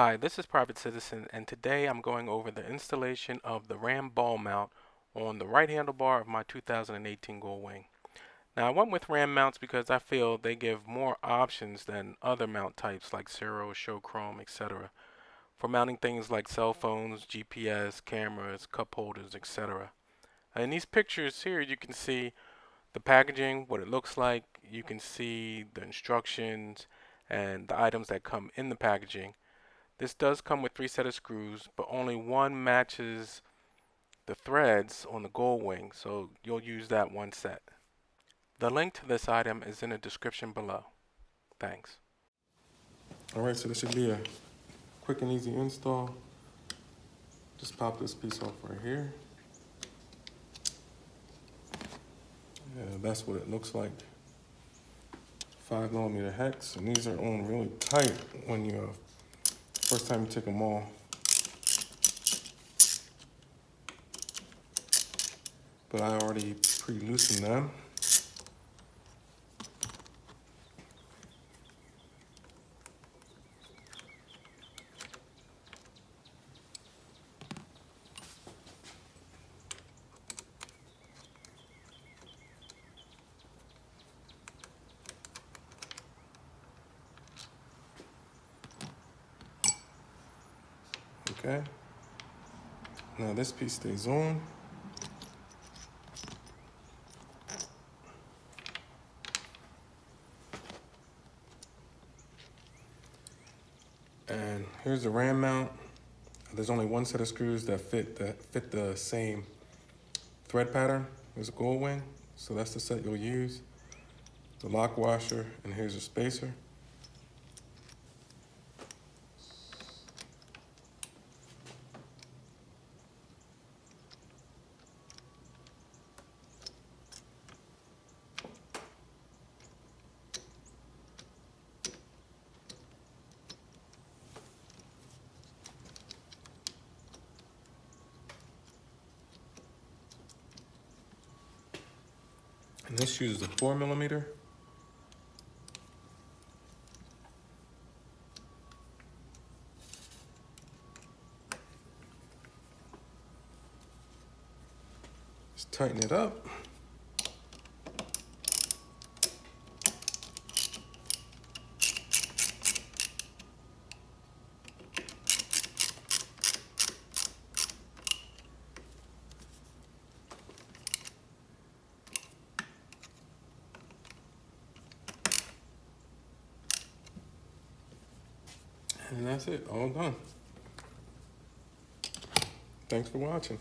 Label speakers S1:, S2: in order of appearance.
S1: Hi, this is PrivateCitizen, and today I'm going over the installation of the RAM ball mount on the right handlebar of my 2018 Goldwing. Now, I went with RAM mounts because I feel they give more options than other mount types like Cero, Show Chrome, etc. for mounting things like cell phones, GPS, cameras, cup holders, etc. In these pictures here, you can see the packaging, what it looks like. You can see the instructions and the items that come in the packaging. This does come with 3 sets of screws, but only one matches the threads on the Goldwing, so you'll use that one set. The link to this item is in the description below. Thanks. Alright, so this should be a quick and easy install. Just pop this piece off right here. Yeah, that's what it looks like. 5mm hex, and these are on really tight when you first time you take them off. But I already pre-loosened them. Okay. Now this piece stays on. And here's the RAM mount. There's only one set of screws that fit the same thread pattern as a Goldwing, so that's the set you'll use. The lock washer, and here's a spacer. And this uses a 4mm. Just tighten it up. And that's it, all done. Thanks for watching.